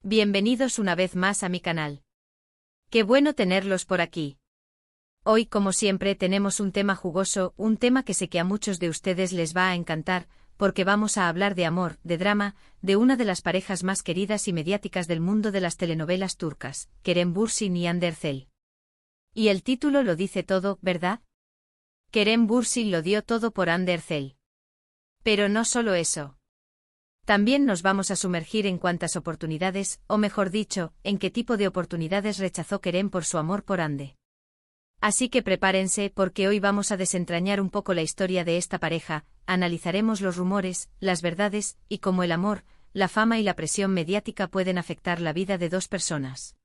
Bienvenidos una vez más a mi canal. Qué bueno tenerlos por aquí. Hoy, como siempre, tenemos un tema jugoso, un tema que sé que a muchos de ustedes les va a encantar, porque vamos a hablar de amor, de drama, de una de las parejas más queridas y mediáticas del mundo de las telenovelas turcas, Kerem Bürsin y Hande Erçel. Y el título lo dice todo, ¿verdad? Kerem Bürsin lo dio todo por Hande Erçel. Pero no solo eso. También nos vamos a sumergir en cuántas oportunidades, o mejor dicho, en qué tipo de oportunidades rechazó Kerem por su amor por Hande. Así que prepárense porque hoy vamos a desentrañar un poco la historia de esta pareja, analizaremos los rumores, las verdades, y cómo el amor, la fama y la presión mediática pueden afectar la vida de dos personas.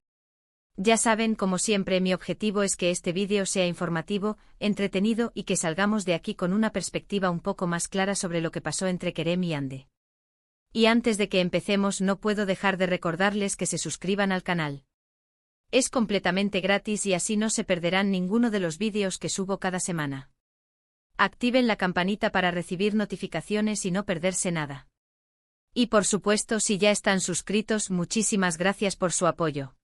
Ya saben, como siempre, mi objetivo es que este vídeo sea informativo, entretenido y que salgamos de aquí con una perspectiva un poco más clara sobre lo que pasó entre Kerem y Hande. Y antes de que empecemos no puedo dejar de recordarles que se suscriban al canal. Es completamente gratis y así no se perderán ninguno de los vídeos que subo cada semana. Activen la campanita para recibir notificaciones y no perderse nada. Y por supuesto, si ya están suscritos, muchísimas gracias por su apoyo.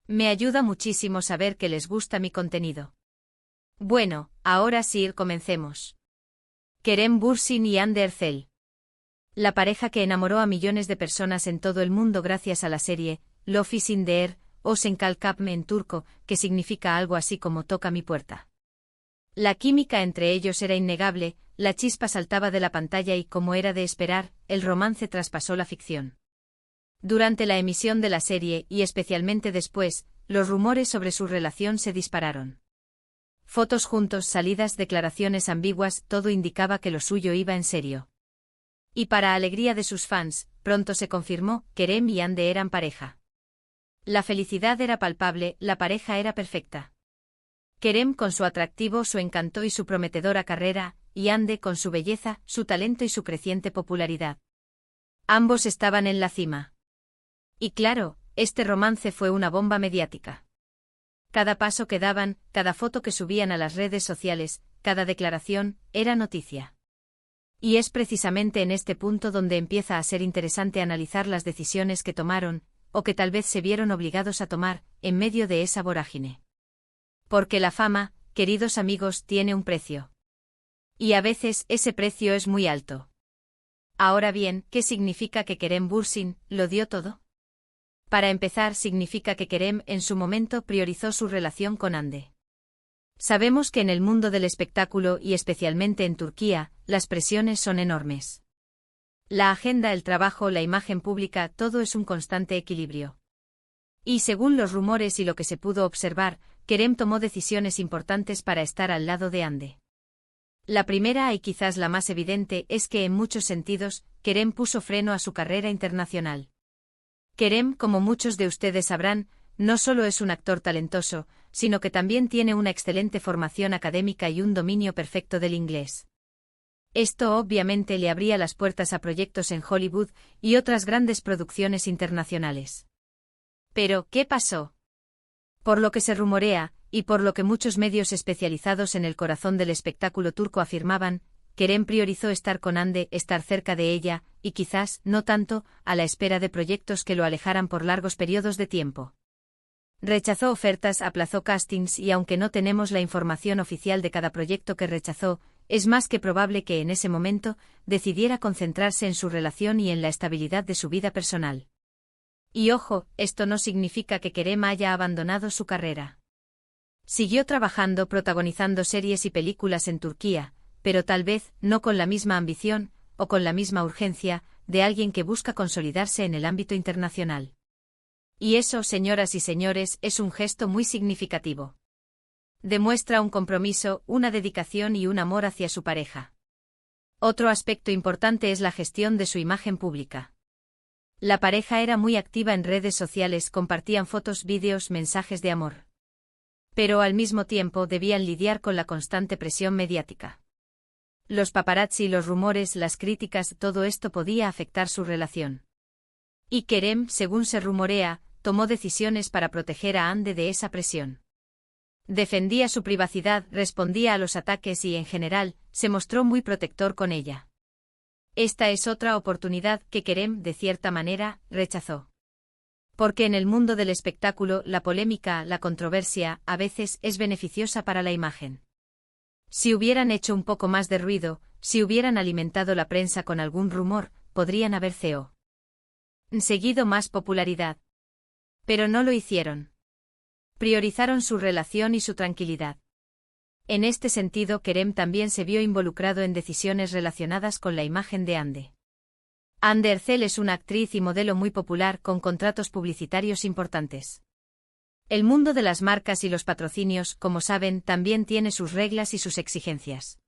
Me ayuda muchísimo saber que les gusta mi contenido. Bueno, ahora sí, comencemos. Kerem Bürsin y Hande Erçel. La pareja que enamoró a millones de personas en todo el mundo gracias a la serie Love is in the air, o Sen Kalkapme en turco, que significa algo así como toca mi puerta. La química entre ellos era innegable, la chispa saltaba de la pantalla y, como era de esperar, el romance traspasó la ficción. Durante la emisión de la serie, y especialmente después, los rumores sobre su relación se dispararon. Fotos juntos, salidas, declaraciones ambiguas, todo indicaba que lo suyo iba en serio. Y para alegría de sus fans, pronto se confirmó, Kerem y Hande eran pareja. La felicidad era palpable, la pareja era perfecta. Kerem con su atractivo, su encanto y su prometedora carrera, y Hande con su belleza, su talento y su creciente popularidad. Ambos estaban en la cima. Y claro, este romance fue una bomba mediática. Cada paso que daban, cada foto que subían a las redes sociales, cada declaración, era noticia. Y es precisamente en este punto donde empieza a ser interesante analizar las decisiones que tomaron, o que tal vez se vieron obligados a tomar, en medio de esa vorágine. Porque la fama, queridos amigos, tiene un precio. Y a veces ese precio es muy alto. Ahora bien, ¿qué significa que Kerem Bürsin lo dio todo? Para empezar, significa que Kerem en su momento priorizó su relación con Hande. Sabemos que en el mundo del espectáculo y especialmente en Turquía, las presiones son enormes. La agenda, el trabajo, la imagen pública, todo es un constante equilibrio. Y según los rumores y lo que se pudo observar, Kerem tomó decisiones importantes para estar al lado de Hande. La primera y quizás la más evidente es que en muchos sentidos, Kerem puso freno a su carrera internacional. Kerem, como muchos de ustedes sabrán, no solo es un actor talentoso, sino que también tiene una excelente formación académica y un dominio perfecto del inglés. Esto obviamente le abría las puertas a proyectos en Hollywood y otras grandes producciones internacionales. Pero, ¿qué pasó? Por lo que se rumorea, y por lo que muchos medios especializados en el corazón del espectáculo turco afirmaban, Kerem priorizó estar con Hande, estar cerca de ella, y quizás, no tanto, a la espera de proyectos que lo alejaran por largos periodos de tiempo. Rechazó ofertas, aplazó castings y aunque no tenemos la información oficial de cada proyecto que rechazó, es más que probable que en ese momento decidiera concentrarse en su relación y en la estabilidad de su vida personal. Y ojo, esto no significa que Kerem haya abandonado su carrera. Siguió trabajando, protagonizando series y películas en Turquía, pero tal vez no con la misma ambición, o con la misma urgencia, de alguien que busca consolidarse en el ámbito internacional. Y eso, señoras y señores, es un gesto muy significativo. Demuestra un compromiso, una dedicación y un amor hacia su pareja. Otro aspecto importante es la gestión de su imagen pública. La pareja era muy activa en redes sociales, compartían fotos, vídeos, mensajes de amor. Pero al mismo tiempo debían lidiar con la constante presión mediática. Los paparazzi, los rumores, las críticas, todo esto podía afectar su relación. Y Kerem, según se rumorea, tomó decisiones para proteger a Hande de esa presión. Defendía su privacidad, respondía a los ataques y, en general, se mostró muy protector con ella. Esta es otra oportunidad que Kerem, de cierta manera, rechazó. Porque en el mundo del espectáculo, la polémica, la controversia, a veces es beneficiosa para la imagen. Si hubieran hecho un poco más de ruido, si hubieran alimentado la prensa con algún rumor, podrían haber conseguido más popularidad. Pero no lo hicieron. Priorizaron su relación y su tranquilidad. En este sentido, Kerem también se vio involucrado en decisiones relacionadas con la imagen de Hande. Hande Erçel es una actriz y modelo muy popular con contratos publicitarios importantes. El mundo de las marcas y los patrocinios, como saben, también tiene sus reglas y sus exigencias.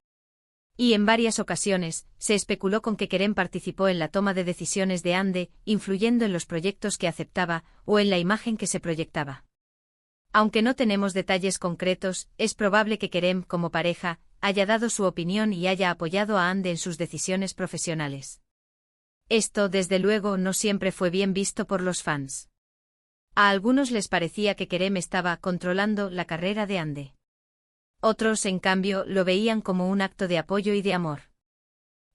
Y en varias ocasiones, se especuló con que Kerem participó en la toma de decisiones de Hande, influyendo en los proyectos que aceptaba, o en la imagen que se proyectaba. Aunque no tenemos detalles concretos, es probable que Kerem, como pareja, haya dado su opinión y haya apoyado a Hande en sus decisiones profesionales. Esto, desde luego, no siempre fue bien visto por los fans. A algunos les parecía que Kerem estaba controlando la carrera de Hande. Otros, en cambio, lo veían como un acto de apoyo y de amor.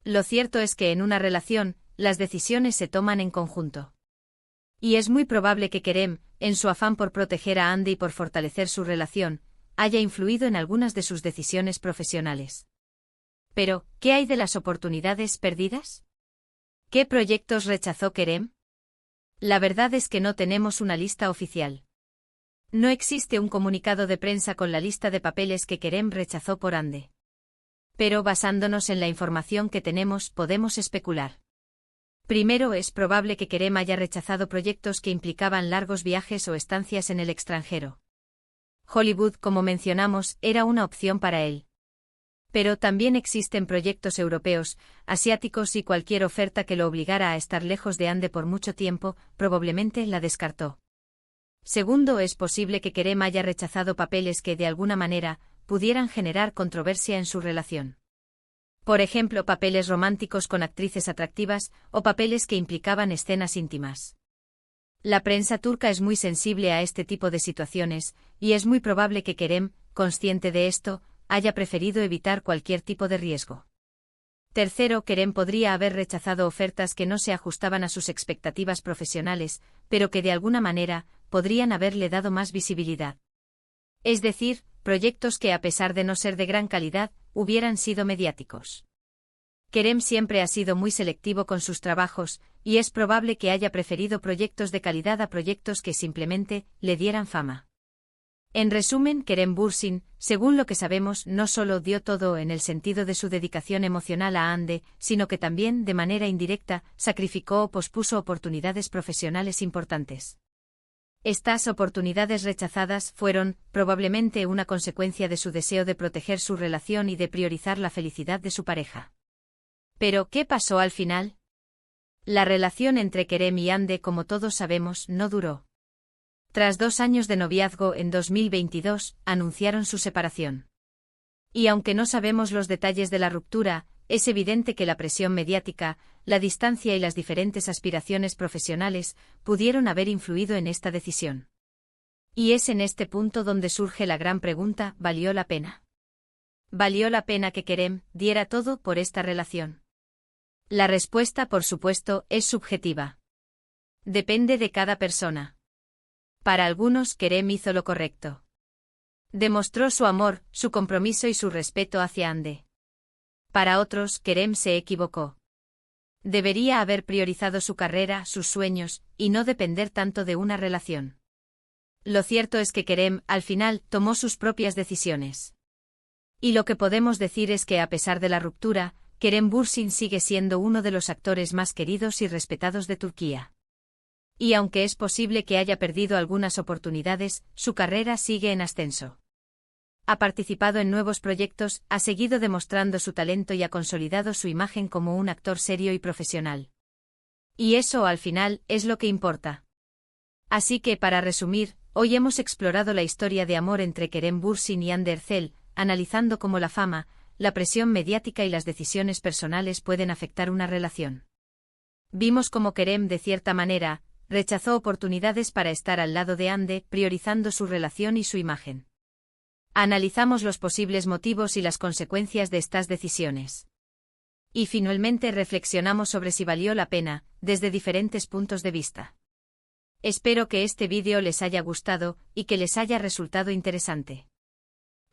Lo cierto es que en una relación, las decisiones se toman en conjunto. Y es muy probable que Kerem, en su afán por proteger a Hande y por fortalecer su relación, haya influido en algunas de sus decisiones profesionales. Pero, ¿qué hay de las oportunidades perdidas? ¿Qué proyectos rechazó Kerem? La verdad es que no tenemos una lista oficial. No existe un comunicado de prensa con la lista de papeles que Kerem rechazó por Hande. Pero basándonos en la información que tenemos, podemos especular. Primero, es probable que Kerem haya rechazado proyectos que implicaban largos viajes o estancias en el extranjero. Hollywood, como mencionamos, era una opción para él. Pero también existen proyectos europeos, asiáticos y cualquier oferta que lo obligara a estar lejos de Hande por mucho tiempo, probablemente la descartó. Segundo, es posible que Kerem haya rechazado papeles que, de alguna manera, pudieran generar controversia en su relación. Por ejemplo, papeles románticos con actrices atractivas, o papeles que implicaban escenas íntimas. La prensa turca es muy sensible a este tipo de situaciones, y es muy probable que Kerem, consciente de esto, haya preferido evitar cualquier tipo de riesgo. Tercero, Kerem podría haber rechazado ofertas que no se ajustaban a sus expectativas profesionales, pero que de alguna manera, podrían haberle dado más visibilidad. Es decir, proyectos que, a pesar de no ser de gran calidad, hubieran sido mediáticos. Kerem siempre ha sido muy selectivo con sus trabajos, y es probable que haya preferido proyectos de calidad a proyectos que simplemente le dieran fama. En resumen, Kerem Bürsin, según lo que sabemos, no solo dio todo en el sentido de su dedicación emocional a Hande, sino que también, de manera indirecta, sacrificó o pospuso oportunidades profesionales importantes. Estas oportunidades rechazadas fueron, probablemente, una consecuencia de su deseo de proteger su relación y de priorizar la felicidad de su pareja. Pero, ¿qué pasó al final? La relación entre Kerem y Hande, como todos sabemos, no duró. Tras 2 años de noviazgo en 2022, anunciaron su separación. Y aunque no sabemos los detalles de la ruptura, es evidente que la presión mediática, la distancia y las diferentes aspiraciones profesionales pudieron haber influido en esta decisión. Y es en este punto donde surge la gran pregunta: ¿valió la pena? ¿Valió la pena que Kerem diera todo por esta relación? La respuesta, por supuesto, es subjetiva. Depende de cada persona. Para algunos, Kerem hizo lo correcto. Demostró su amor, su compromiso y su respeto hacia Hande. Para otros, Kerem se equivocó. Debería haber priorizado su carrera, sus sueños, y no depender tanto de una relación. Lo cierto es que Kerem, al final, tomó sus propias decisiones. Y lo que podemos decir es que, a pesar de la ruptura, Kerem Bürsin sigue siendo uno de los actores más queridos y respetados de Turquía. Y aunque es posible que haya perdido algunas oportunidades, su carrera sigue en ascenso. Ha participado en nuevos proyectos, ha seguido demostrando su talento y ha consolidado su imagen como un actor serio y profesional. Y eso, al final, es lo que importa. Así que, para resumir, hoy hemos explorado la historia de amor entre Kerem Bürsin y Hande Erçel, analizando cómo la fama, la presión mediática y las decisiones personales pueden afectar una relación. Vimos cómo Kerem, de cierta manera, rechazó oportunidades para estar al lado de Hande, priorizando su relación y su imagen. Analizamos los posibles motivos y las consecuencias de estas decisiones. Y finalmente reflexionamos sobre si valió la pena, desde diferentes puntos de vista. Espero que este vídeo les haya gustado y que les haya resultado interesante.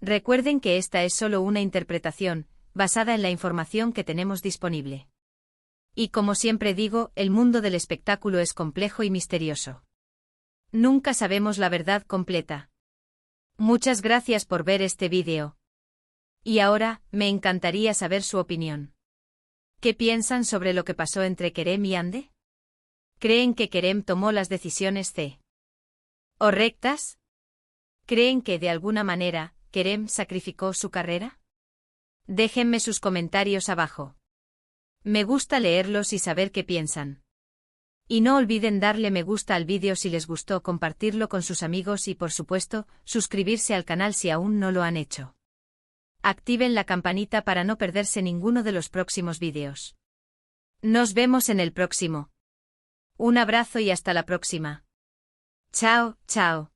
Recuerden que esta es solo una interpretación, basada en la información que tenemos disponible. Y como siempre digo, el mundo del espectáculo es complejo y misterioso. Nunca sabemos la verdad completa. Muchas gracias por ver este vídeo. Y ahora, me encantaría saber su opinión. ¿Qué piensan sobre lo que pasó entre Kerem y Hande? ¿Creen que Kerem tomó las decisiones correctas? ¿Creen que de alguna manera, Kerem sacrificó su carrera? Déjenme sus comentarios abajo. Me gusta leerlos y saber qué piensan. Y no olviden darle me gusta al vídeo si les gustó, compartirlo con sus amigos y por supuesto, suscribirse al canal si aún no lo han hecho. Activen la campanita para no perderse ninguno de los próximos vídeos. Nos vemos en el próximo. Un abrazo y hasta la próxima. Chao, chao.